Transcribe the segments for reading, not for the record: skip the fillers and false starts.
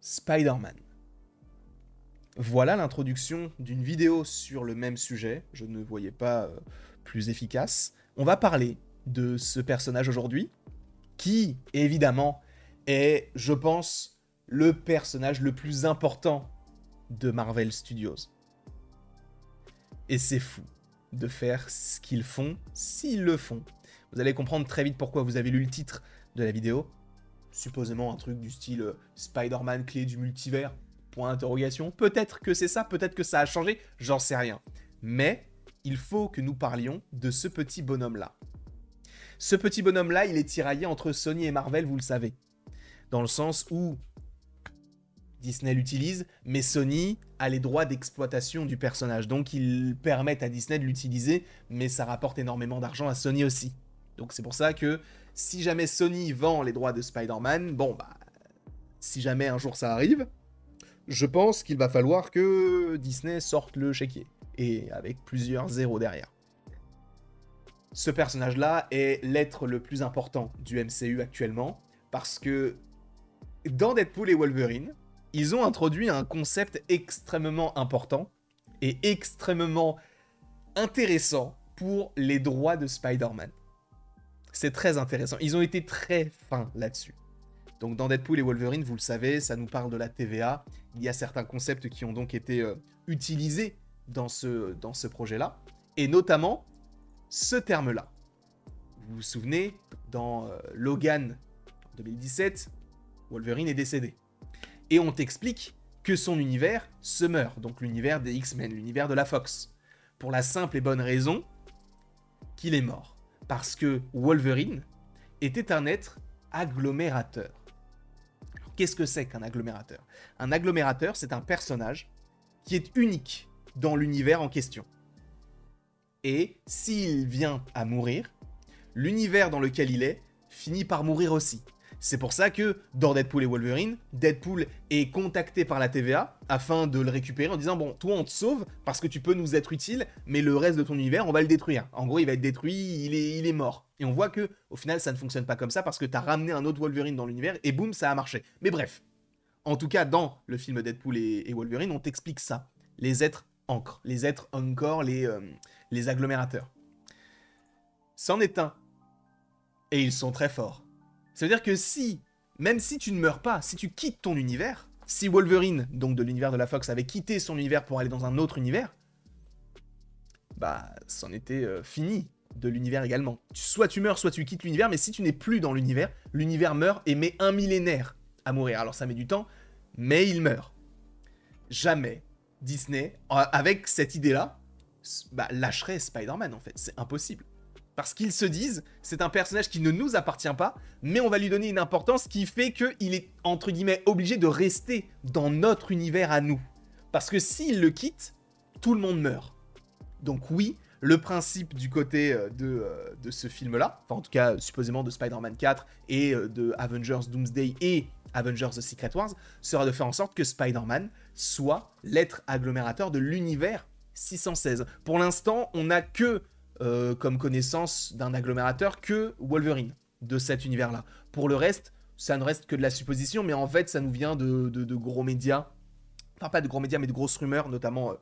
Spider-Man. Voilà l'introduction d'une vidéo sur le même sujet, je ne voyais pas plus efficace. On va parler de ce personnage aujourd'hui, qui, évidemment, est, je pense, le personnage le plus important de Marvel Studios. Et c'est fou de faire ce qu'ils font, s'ils le font. Vous allez comprendre très vite pourquoi. Vous avez lu le titre de la vidéo, supposément un truc du style Spider-Man clé du multivers, point d'interrogation. Peut-être que c'est ça, peut-être que ça a changé, j'en sais rien. Mais il faut que nous parlions de ce petit bonhomme-là. Ce petit bonhomme-là, il est tiraillé entre Sony et Marvel, vous le savez. Dans le sens où Disney l'utilise, mais Sony a les droits d'exploitation du personnage. Donc ils permettent à Disney de l'utiliser, mais ça rapporte énormément d'argent à Sony aussi. Donc c'est pour ça que si jamais Sony vend les droits de Spider-Man, bon bah, si jamais un jour ça arrive, je pense qu'il va falloir que Disney sorte le chéquier. Et avec plusieurs zéros derrière. Ce personnage-là est l'être le plus important du MCU actuellement, parce que dans Deadpool et Wolverine, ils ont introduit un concept extrêmement important et extrêmement intéressant pour les droits de Spider-Man. C'est très intéressant. Ils ont été très fins là-dessus. Donc dans Deadpool et Wolverine, vous le savez, ça nous parle de la TVA. Il y a certains concepts qui ont donc été utilisés dans ce projet-là. Et notamment, ce terme-là. Vous vous souvenez, dans Logan 2017, Wolverine est décédé. Et on t'explique que son univers se meurt. Donc l'univers des X-Men, l'univers de la Fox. Pour la simple et bonne raison qu'il est mort. Parce que Wolverine était un être agglomérateur. Qu'est-ce que c'est qu'un agglomérateur ? Un agglomérateur, c'est un personnage qui est unique dans l'univers en question. Et s'il vient à mourir, l'univers dans lequel il est finit par mourir aussi. C'est pour ça que dans Deadpool et Wolverine, Deadpool est contacté par la TVA afin de le récupérer en disant « Bon, toi on te sauve parce que tu peux nous être utile, mais le reste de ton univers, on va le détruire. » En gros, il va être détruit, il est mort. Et on voit que au final, ça ne fonctionne pas comme ça parce que t'as ramené un autre Wolverine dans l'univers et boum, ça a marché. Mais bref, en tout cas, dans le film Deadpool et Wolverine, on t'explique ça. Les êtres ancres, les êtres encore, les agglomérateurs. C'en est un. Et ils sont très forts. Ça veut dire que même si tu ne meurs pas, si tu quittes ton univers, si Wolverine, donc de l'univers de la Fox, avait quitté son univers pour aller dans un autre univers, bah, c'en était fini de l'univers également. Soit tu meurs, soit tu quittes l'univers, mais si tu n'es plus dans l'univers meurt et met un millénaire à mourir. Alors ça met du temps, mais il meurt. Jamais Disney, avec cette idée-là, bah, lâcherait Spider-Man en fait. C'est impossible. Parce qu'ils se disent, c'est un personnage qui ne nous appartient pas, mais on va lui donner une importance qui fait qu'il est, entre guillemets, obligé de rester dans notre univers à nous. Parce que s'il le quitte, tout le monde meurt. Donc oui, le principe du côté de ce film-là, enfin en tout cas supposément de Spider-Man 4 et de Avengers Doomsday et Avengers The Secret Wars, sera de faire en sorte que Spider-Man soit l'être agglomérateur de l'univers 616. Pour l'instant, on n'a que comme connaissance d'un agglomérateur que Wolverine de cet univers-là. Pour le reste, ça ne reste que de la supposition, mais en fait, ça nous vient de gros médias, enfin pas de gros médias, mais de grosses rumeurs, notamment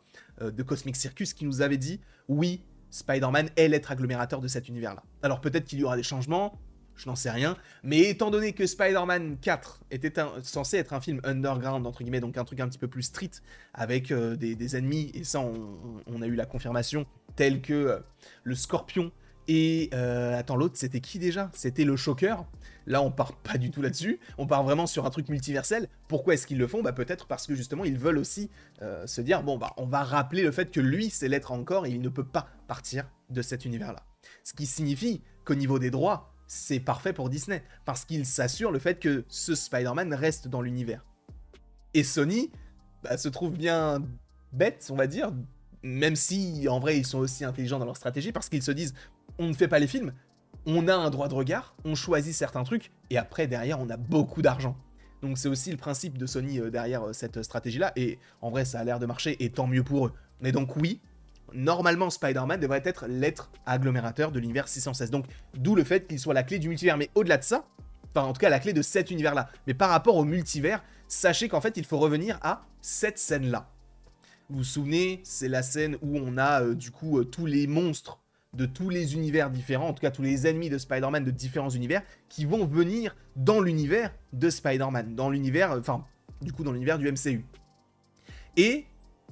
de Cosmic Circus, qui nous avait dit, oui, Spider-Man est l'être agglomérateur de cet univers-là. Alors peut-être qu'il y aura des changements, je n'en sais rien, mais étant donné que Spider-Man 4 était censé être un film underground, entre guillemets, donc un truc un petit peu plus street, avec des ennemis, et ça on a eu la confirmation, tels que le Scorpion, et attends, l'autre c'était qui déjà ? C'était le Shocker. Là on part pas du tout là-dessus, on part vraiment sur un truc multiversel. Pourquoi est-ce qu'ils le font ? Bah peut-être parce que justement ils veulent aussi se dire, bon bah on va rappeler le fait que lui c'est l'être encore, et il ne peut pas partir de cet univers-là. Ce qui signifie qu'au niveau des droits, c'est parfait pour Disney, parce qu'il s'assure le fait que ce Spider-Man reste dans l'univers. Et Sony se trouve bien bête, on va dire, même si en vrai ils sont aussi intelligents dans leur stratégie, parce qu'ils se disent, on ne fait pas les films, on a un droit de regard, on choisit certains trucs, et après derrière on a beaucoup d'argent. Donc c'est aussi le principe de Sony derrière cette stratégie-là, et en vrai ça a l'air de marcher, et tant mieux pour eux. Mais donc oui, normalement Spider-Man devrait être l'être agglomérateur de l'univers 616. Donc d'où le fait qu'il soit la clé du multivers. Mais au-delà de ça, enfin en tout cas la clé de cet univers-là. Mais par rapport au multivers, sachez qu'en fait, il faut revenir à cette scène-là. Vous vous souvenez, c'est la scène où on a du coup tous les monstres de tous les univers différents, en tout cas tous les ennemis de Spider-Man de différents univers, qui vont venir dans l'univers de Spider-Man, dans l'univers, enfin, du coup dans l'univers du MCU. Et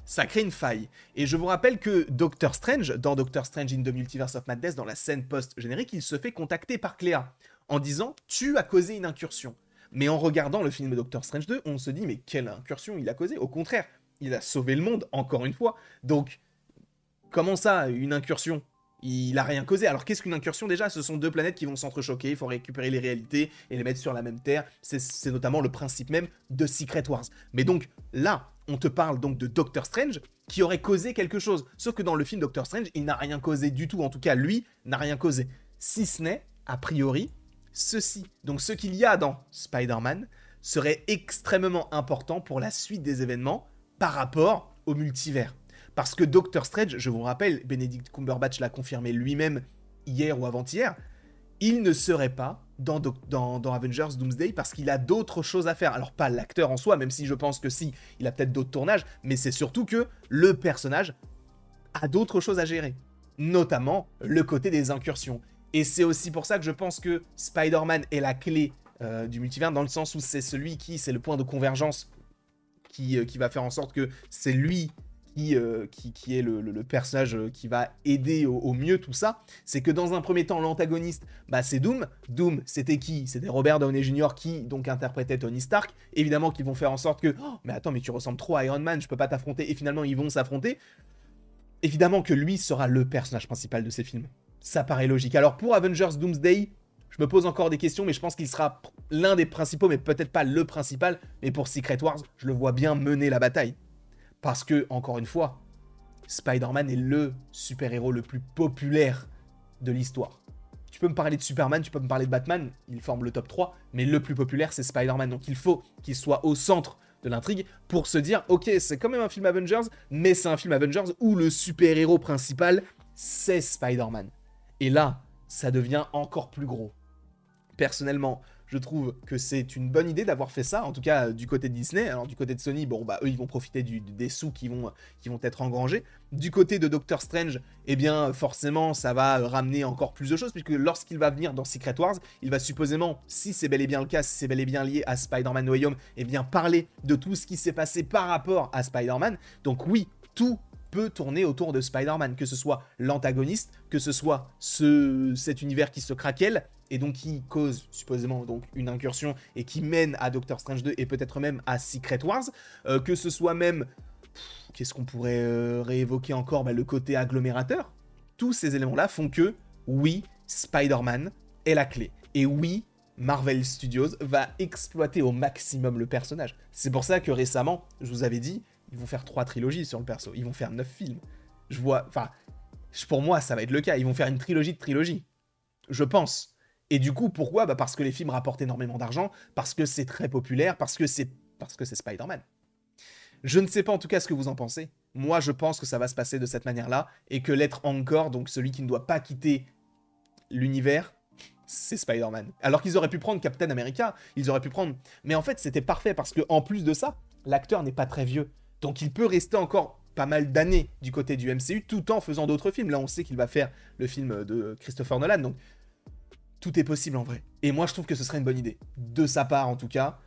ça crée une faille. Et je vous rappelle que Doctor Strange, dans Doctor Strange in the Multiverse of Madness, dans la scène post-générique, il se fait contacter par Cléa, en disant « Tu as causé une incursion ». Mais en regardant le film Doctor Strange 2, on se dit « Mais quelle incursion il a causé ?» Au contraire, il a sauvé le monde, encore une fois. Donc, comment ça, une incursion ? Il a rien causé. Alors qu'est-ce qu'une incursion déjà? Ce sont deux planètes qui vont s'entrechoquer, il faut récupérer les réalités et les mettre sur la même terre. C'est notamment le principe même de Secret Wars. Mais donc là, on te parle donc de Doctor Strange qui aurait causé quelque chose. Sauf que dans le film Doctor Strange, il n'a rien causé du tout. En tout cas, lui n'a rien causé. Si ce n'est, a priori, ceci. Donc ce qu'il y a dans Spider-Man serait extrêmement important pour la suite des événements par rapport au multivers. Parce que Doctor Strange, je vous rappelle, Benedict Cumberbatch l'a confirmé lui-même hier ou avant-hier, il ne serait pas dans Avengers Doomsday parce qu'il a d'autres choses à faire. Alors pas l'acteur en soi, même si je pense que si, il a peut-être d'autres tournages, mais c'est surtout que le personnage a d'autres choses à gérer. Notamment le côté des incursions. Et c'est aussi pour ça que je pense que Spider-Man est la clé du multivers, dans le sens où c'est c'est le point de convergence qui va faire en sorte que c'est lui qui est le personnage qui va aider au mieux tout ça. C'est que dans un premier temps, l'antagoniste, bah, c'est Doom. Doom, c'était qui? C'était Robert Downey Jr. qui donc interprétait Tony Stark. Évidemment qu'ils vont faire en sorte que oh, mais attends, mais tu ressembles trop à Iron Man, je peux pas t'affronter. Et finalement, ils vont s'affronter. Évidemment que lui sera le personnage principal de ces films. Ça paraît logique. Alors pour Avengers Doomsday, je me pose encore des questions, mais je pense qu'il sera l'un des principaux, mais peut-être pas le principal. Mais pour Secret Wars, je le vois bien mener la bataille. Parce que, encore une fois, Spider-Man est le super-héros le plus populaire de l'histoire. Tu peux me parler de Superman, tu peux me parler de Batman, ils forment le top 3, mais le plus populaire, c'est Spider-Man. Donc il faut qu'il soit au centre de l'intrigue pour se dire, ok, c'est quand même un film Avengers, mais c'est un film Avengers où le super-héros principal, c'est Spider-Man. Et là, ça devient encore plus gros. Personnellement, je trouve que c'est une bonne idée d'avoir fait ça, en tout cas du côté de Disney. Alors du côté de Sony, bon bah eux ils vont profiter des sous qui vont être engrangés. Du côté de Doctor Strange, eh bien forcément ça va ramener encore plus de choses, puisque lorsqu'il va venir dans Secret Wars, il va supposément, si c'est bel et bien le cas, si c'est bel et bien lié à Spider-Man No Way Home, eh bien parler de tout ce qui s'est passé par rapport à Spider-Man. Donc oui, tout peut tourner autour de Spider-Man, que ce soit l'antagoniste, que ce soit cet univers qui se craquelle, et donc qui cause supposément donc une incursion et qui mène à Doctor Strange 2 et peut-être même à Secret Wars, que ce soit même, qu'est-ce qu'on pourrait réévoquer encore, bah, le côté agglomérateur. Tous ces éléments-là font que, oui, Spider-Man est la clé. Et oui, Marvel Studios va exploiter au maximum le personnage. C'est pour ça que récemment, je vous avais dit, ils vont faire 3 trilogies sur le perso, ils vont faire 9 films. Je vois, enfin, pour moi, ça va être le cas, ils vont faire une trilogie de trilogie. Je pense. Et du coup, pourquoi? Bah parce que les films rapportent énormément d'argent, parce que c'est très populaire, parce que c'est Spider-Man. Je ne sais pas en tout cas ce que vous en pensez. Moi, je pense que ça va se passer de cette manière-là, et que l'être encore, donc celui qui ne doit pas quitter l'univers, c'est Spider-Man. Alors qu'ils auraient pu prendre Captain America, ils auraient pu prendre... Mais en fait, c'était parfait, parce qu'en plus de ça, l'acteur n'est pas très vieux. Donc il peut rester encore pas mal d'années du côté du MCU, tout en faisant d'autres films. Là, on sait qu'il va faire le film de Christopher Nolan, donc... Tout est possible en vrai. Et moi, je trouve que ce serait une bonne idée. De sa part, en tout cas.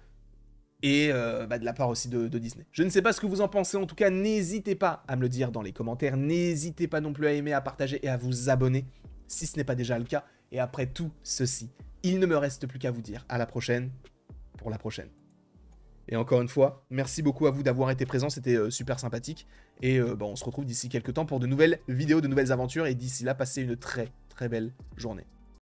Et de la part aussi de Disney. Je ne sais pas ce que vous en pensez. En tout cas, n'hésitez pas à me le dire dans les commentaires. N'hésitez pas non plus à aimer, à partager et à vous abonner si ce n'est pas déjà le cas. Et après tout ceci, il ne me reste plus qu'à vous dire à la prochaine pour la prochaine. Et encore une fois, merci beaucoup à vous d'avoir été présents. C'était super sympathique. Et on se retrouve d'ici quelques temps pour de nouvelles vidéos, de nouvelles aventures. Et d'ici là, passez une très très belle journée.